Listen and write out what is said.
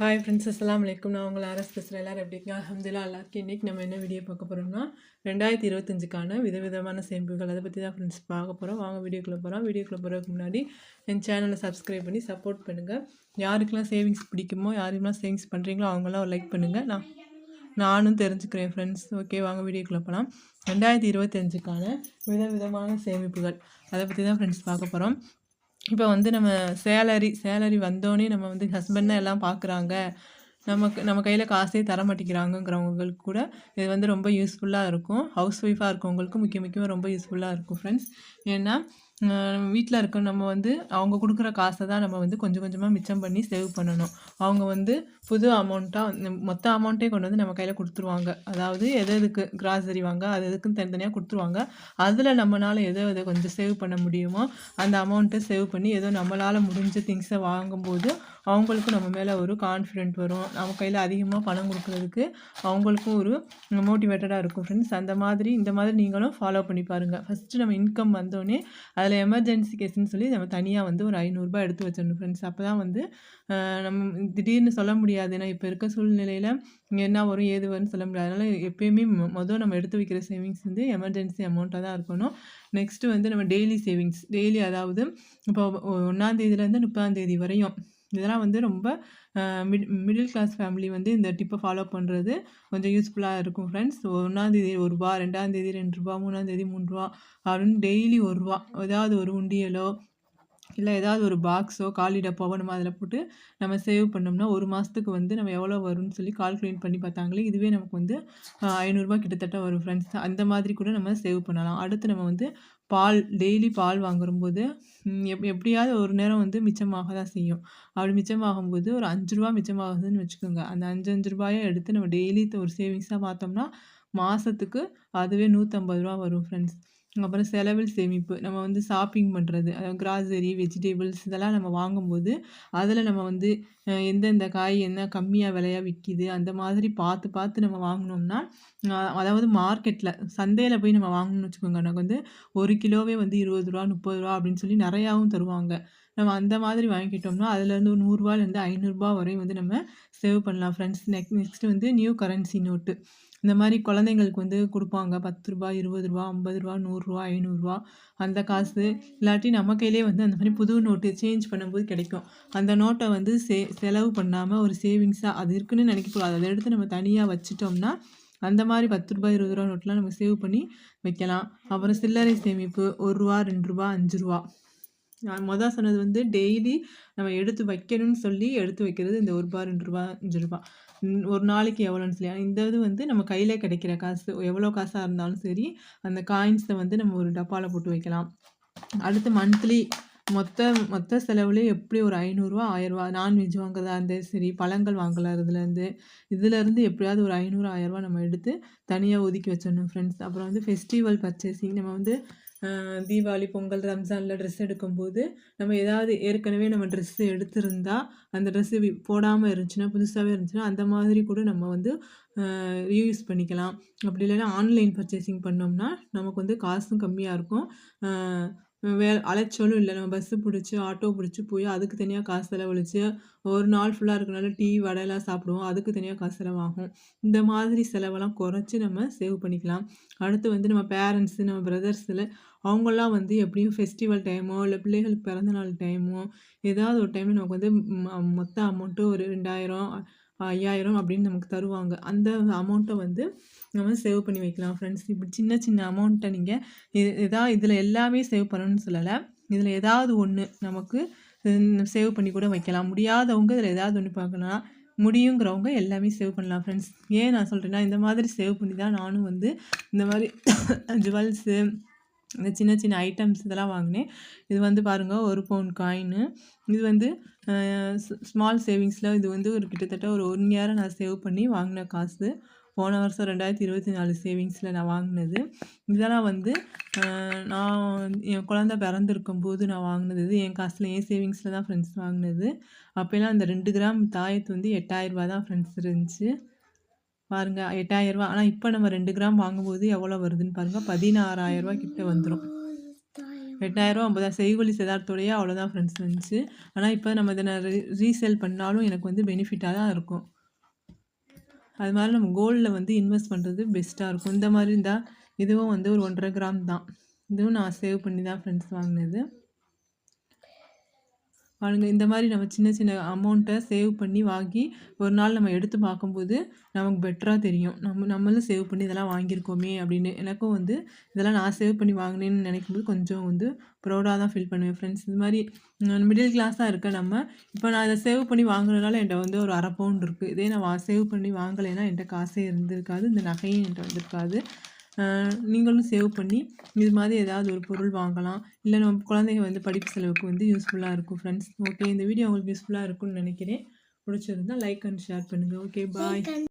Hi friends, அஸ்ஸலாமு அலைக்கும். நான் உங்கள் ஆர்எஸ் பேசுகிறேன். எல்லோரும் எப்படி இருக்கீங்க? அல்ஹம்துலில்லாஹ் எல்லாருக்கும். இன்றைக்கி நம்ம என்ன வீடியோ பார்க்க போகிறோம்னா 2025க்கான விதவிதமான சேமிப்புகள் அதை பற்றி தான் ஃப்ரெண்ட்ஸ் பார்க்க போகிறோம். வாங்க வீடியோக்குள்ளே போகிறோம். வீடியோக்குள்ளே போகிறதுக்கு முன்னாடி என் சேனலை சப்ஸ்கிரைப் பண்ணி சப்போர்ட் பண்ணுங்கள். யாருக்கெல்லாம் சேவிங்ஸ் பிடிக்குமோ, யாருக்கெல்லாம் சேவிங்ஸ் பண்ணுறீங்களோ அவங்களாம் ஒரு லைக் பண்ணுங்கள். நானும் தெரிஞ்சுக்கிறேன் ஃப்ரெண்ட்ஸ். ஓகே, வாங்க வீடியோக்குள்ளே போகலாம். 2025க்கான விதவிதமான சேமிப்புகள் அதை பற்றி தான் ஃப்ரெண்ட்ஸ் பார்க்க போகிறோம். இப்போ வந்து நம்ம சேலரி வந்தோடனே நம்ம வந்து ஹஸ்பண்ட் தான் எல்லாம் பார்க்குறாங்க, நம்ம கையில் காசே தர மாட்டேங்கிறாங்கங்கிறவங்களுக்கு கூட இது வந்து ரொம்ப யூஸ்ஃபுல்லாக இருக்கும். ஹவுஸ் ஒய்ஃபாக இருக்கவங்களுக்கும் முக்கியமாக ரொம்ப யூஸ்ஃபுல்லாக இருக்கும் ஃப்ரெண்ட்ஸ். ஏன்னா வீட்டில் இருக்க நம்ம வந்து அவங்க கொடுக்குற காசை தான் நம்ம வந்து கொஞ்சம் கொஞ்சமாக மிச்சம் பண்ணி சேவ் பண்ணணும். அவங்க வந்து புது அமௌண்ட்டாக மொத்த அமௌண்ட்டே கொண்டு வந்து நம்ம கையில் கொடுத்துருவாங்க. அதாவது எதுக்கு கிராசரி வாங்க அது எதுக்குன்னு தனித்தனியாக கொடுத்துருவாங்க. அதில் நம்மளால் எதை கொஞ்சம் சேவ் பண்ண முடியுமோ அந்த அமௌண்ட்டை சேவ் பண்ணி ஏதோ நம்மளால் முடிஞ்ச திங்ஸை வாங்கும்போது அவங்களுக்கும் நம்ம மேலே ஒரு கான்ஃபிடென்ட் வரும். நம்ம கையில் அதிகமாக பணம் கொடுக்குறதுக்கு அவங்களுக்கும் ஒரு மோட்டிவேட்டடாக இருக்கும் ஃப்ரெண்ட்ஸ். இந்த மாதிரி நீங்களும் ஃபாலோ பண்ணி பாருங்கள். ஃபஸ்ட்டு நம்ம இன்கம் வந்தோடனே அதில் எமர்ஜென்சி கேஸ்ன்னு சொல்லி நம்ம தனியாக வந்து ஒரு 500 எடுத்து வச்சிடணும் ஃப்ரெண்ட்ஸ். அப்போ தான் வந்து நம்ம திடீர்னு சொல்ல முடியாது. ஏன்னா இப்போ இருக்க சூழ்நிலையில் என்ன வரும் ஏது வரும்னு சொல்ல முடியாது. அதனால் எப்போயுமே நம்ம எடுத்து வைக்கிற சேவிங்ஸ் வந்து எமர்ஜென்சி அமௌண்ட்டாக தான் இருக்கணும். நெக்ஸ்ட்டு வந்து நம்ம டெய்லி சேவிங்ஸ், அதாவது இப்போ 1ஆந்தேதியிலேருந்து 30ஆந்தேதி வரையும் இதெல்லாம் வந்து ரொம்ப மிடில் கிளாஸ் ஃபேமிலி வந்து இந்த டிப்பை ஃபாலோ பண்ணுறது கொஞ்சம் யூஸ்ஃபுல்லாக இருக்கும் ஃப்ரெண்ட்ஸ். 1ஆந்தேதி ரூ. 1, 2ஆந்தேதி ரூ. 2, 3ஆந்தேதி ரூ. 3 அப்படின்னு டெய்லி ரூ. 1 ஏதாவது ஒரு உண்டியலோ இல்லை ஏதாவது ஒரு பாக்ஸோ காலி டப்பாவோ நம்ம அதில் போட்டு நம்ம சேவ் பண்ணோம்னா ஒரு மாதத்துக்கு வந்து நம்ம எவ்வளோ வரும்னு சொல்லி கால்குலேட் பண்ணி பார்த்தாங்களே இதுவே நமக்கு வந்து 500 கிட்டத்தட்ட வரும் ஃப்ரெண்ட்ஸ். அந்த மாதிரி கூட நம்ம சேவ் பண்ணலாம். அடுத்து நம்ம வந்து டெய்லி பால் வாங்கும்போது எப்படியாவது ஒரு நேரம் வந்து மிச்சமாக தான் செய்யும். அப்படி மிச்சமாகும்போது ஒரு ரூ. 5 மிச்சமாகுதுன்னு வச்சுக்கோங்க. அந்த 5 ரூபாயை எடுத்து நம்ம டெய்லி ஒரு சேவிங்ஸாக பார்த்தோம்னா மாதத்துக்கு அதுவே ரூ. 150 வரும் ஃப்ரெண்ட்ஸ். அப்புறம் செலவில் சேமிப்பு, நம்ம வந்து ஷாப்பிங் பண்ணுறது, கிராசரி, வெஜிடபிள்ஸ் இதெல்லாம் நம்ம வாங்கும்போது அதில் நம்ம வந்து எந்தெந்த காய் என்ன கம்மியாக விலையாக விற்கிது அந்த மாதிரி பார்த்து பார்த்து நம்ம வாங்கினோம்னா, அதாவது மார்க்கெட்டில் சந்தையில் போய் நம்ம வாங்கணும்னு வச்சுக்கோங்க. எனக்கு வந்து 1 கிலோவே வந்து ரூ. 20 ரூ. 30 அப்படின்னு சொல்லி நிறையாவும் தருவாங்க. நம்ம அந்த மாதிரி வாங்கிக்கிட்டோம்னா அதுலேருந்து ரூ. 100லேருந்து ரூ. 500 வரையும் வந்து நம்ம சேவ் பண்ணலாம் ஃப்ரெண்ட்ஸ். நெக்ஸ்ட்டு வந்து நியூ கரன்சி நோட்டு, இந்த மாதிரி குழந்தைங்களுக்கு வந்து கொடுப்பாங்க. ரூ. 10 ரூ. 20 ரூ. 50 ரூ. 100 500 அந்த காசு இல்லாட்டி நம்ம கையிலே வந்து அந்த மாதிரி புது நோட்டு சேஞ்ச் பண்ணும்போது கிடைக்கும். அந்த நோட்டை வந்து செலவு பண்ணாமல் ஒரு சேவிங்ஸாக அது இருக்குன்னு நினைக்கக்கூடாது. அதை எடுத்து நம்ம தனியாக வச்சிட்டோம்னா அந்த மாதிரி ரூ. 10 ரூ. 20 நோட்டெலாம் நம்ம சேவ் பண்ணி வைக்கலாம். அப்புறம் சில்லறை சேமிப்பு ரூ. 1 2 5 நான் சொன்னது வந்து டெய்லி நம்ம எடுத்து வைக்கணும்னு சொல்லி எடுத்து வைக்கிறது இந்த ரூ. 1 2 5 ஒரு நாளைக்கு எவ்வளோன்னு சொல்லி. இந்த இது வந்து நம்ம கையில் கிடைக்கிற காசு எவ்வளோ காசாக இருந்தாலும் சரி அந்த காயின்ஸை வந்து நம்ம ஒரு டப்பாவில் போட்டு வைக்கலாம். அடுத்து மந்த்லி மொத்த செலவுலேயே எப்படி ஒரு ரூ. 500 1000 நான்வெஜ் வாங்குறதா இருந்தாலும் சரி, பழங்கள் வாங்கலாம், இதுலேருந்து எப்படியாவது ஒரு 500 1000 நம்ம எடுத்து தனியாக ஒதுக்கி வச்சிடணும் ஃப்ரெண்ட்ஸ். அப்புறம் வந்து ஃபெஸ்டிவல் பர்ச்சேசிங், நம்ம வந்து தீபாவளி, பொங்கல், ரம்ஜானில் ட்ரெஸ் எடுக்கும்போது நம்ம ஏதாவது ஏற்கனவே நம்ம ட்ரெஸ்ஸு எடுத்திருந்தா அந்த ட்ரெஸ்ஸு போடாமல் இருந்துச்சுன்னா புதுசாகவே இருந்துச்சுன்னா அந்த மாதிரி கூட நம்ம வந்து ரீயூஸ் பண்ணிக்கலாம். அப்படி இல்லைன்னா ஆன்லைன் பர்ச்சேசிங் பண்ணோம்னா நமக்கு வந்து காசும் கம்மியாக இருக்கும். அலைச்சலும் இல்லை. நம்ம பஸ்ஸு பிடிச்சி ஆட்டோ பிடிச்சி போய் அதுக்கு தனியாக காசு செலவழித்து ஒரு நாள் ஃபுல்லாக இருக்கனால டீ வடைலாம் சாப்பிடுவோம், அதுக்கு தனியாக காசு செலவாகும். இந்த மாதிரி செலவெல்லாம் குறைச்சி நம்ம சேவ் பண்ணிக்கலாம். அடுத்து வந்து நம்ம பேரண்ட்ஸு, நம்ம பிரதர்ஸில் அவங்களாம் வந்து எப்படியும் ஃபெஸ்டிவல் டைமோ இல்லை பிள்ளைகளுக்கு பிறந்தநாள் டைமோ ஏதாவது ஒரு டைமில் நமக்கு வந்து மொத்த அமௌண்ட்டு ஒரு 2000 5000 அப்படின்னு நமக்கு தருவாங்க. அந்த அமௌண்ட்டை வந்து நம்ம சேவ் பண்ணி வைக்கலாம் ஃப்ரெண்ட்ஸ். இப்படி சின்ன சின்ன அமௌண்ட்டை நீங்கள் இதில் எல்லாமே சேவ் பண்ணணும்னு சொல்லலை. இதில் ஏதாவது ஒன்று நமக்கு சேவ் பண்ணி கூட வைக்கலாம். முடியாதவங்க இதில் ஏதாவது ஒன்று பார்க்கலாம், முடியுங்கிறவங்க எல்லாமே சேவ் பண்ணலாம் ஃப்ரெண்ட்ஸ். ஏன் நான் சொல்கிறேன்னா இந்த மாதிரி சேவ் பண்ணி தான் நானும் வந்து இந்த மாதிரி ஜுவல்ஸு, இந்த சின்ன சின்ன ஐட்டம்ஸ் இதெல்லாம் வாங்கினேன். இது வந்து பாருங்கள் 1 பவுன் காயின்னு. இது வந்து ஸ்மால் சேவிங்ஸில் இது வந்து ஒரு கிட்டத்தட்ட ஒரு 1 இயரை நான் சேவ் பண்ணி வாங்கின காசு. போன வருஷம் 2024 சேவிங்ஸில் நான் வாங்கினது. இதெல்லாம் வந்து நான் என் குழந்த பிறந்திருக்கும்போது நான் வாங்கினது. இது என் காசில் என் சேவிங்ஸில் தான் ஃப்ரெண்ட்ஸ் வாங்கினது. அப்போலாம் அந்த 2 கிராம் தாயத்து வந்து ரூ. 8000 தான் ஃப்ரெண்ட்ஸ் இருந்துச்சு. பாருங்கள் ரூ. 8000. ஆனால் இப்போ நம்ம 2 கிராம் வாங்கும்போது எவ்வளோ வருதுன்னு பாருங்கள், ரூ. 16000 கிட்ட வந்துடும். 8,000 50,000 செய்கூலி சேதாரத்தோடயே அவ்வளோதான் ஃப்ரெண்ட்ஸ் இருந்துச்சு. ஆனால் இப்போ நம்ம இதை நான் ரீசேல் பண்ணாலும் எனக்கு வந்து பெனிஃபிட்டாக தான் இருக்கும். அது மாதிரி நம்ம கோல்டில் வந்து இன்வெஸ்ட் பண்ணுறது பெஸ்ட்டாக இருக்கும். இந்த மாதிரி இருந்தால் இதுவும் வந்து ஒரு 1.5 கிராம் தான். இதுவும் நான் சேவ் பண்ணி தான் ஃப்ரெண்ட்ஸ் வாங்கினது. பாருங்க, இந்த மாதிரி நம்ம சின்ன சின்ன அமௌண்ட்டை சேவ் பண்ணி வாங்கி ஒரு நாள் நம்ம எடுத்து பார்க்கும்போது நமக்கு பெட்டராக தெரியும். நம்மளும் சேவ் பண்ணி இதெல்லாம் வாங்கியிருக்கோமே அப்படின்னு. எனக்கும் வந்து இதெல்லாம் நான் சேவ் பண்ணி வாங்கினேன்னு நினைக்கும்போது கொஞ்சம் வந்து ப்ரௌடாக தான் ஃபீல் பண்ணுவேன் ஃப்ரெண்ட்ஸ். இது மாதிரி மிடில் கிளாஸாக இருக்க நம்ம இப்போ நான் இதை சேவ் பண்ணி வாங்குறதுனால என்கிட்ட வந்து ஒரு 1/2 பவுண்ட் இருக்குது. இதே நான் சேவ் பண்ணி வாங்கலைன்னா என்கிட்ட காசே இருந்திருக்காது, இந்த நகையும் என்கிட்ட வந்திருக்காது. நீங்களும் சேவ் பண்ணி இது மாதிரி ஏதாவது ஒரு பொருள் வாங்கலாம். இல்லை நம்ம குழந்தைங்க வந்து படிப்பு செலவுக்கு வந்து யூஸ்ஃபுல்லாக இருக்கும் ஃப்ரெண்ட்ஸ். ஓகே, இந்த வீடியோ உங்களுக்கு யூஸ்ஃபுல்லாக இருக்கும்னு நினைக்கிறேன். பிடிச்சிருந்தா லைக் அண்ட் ஷேர் பண்ணுங்கள். ஓகே, பாய்.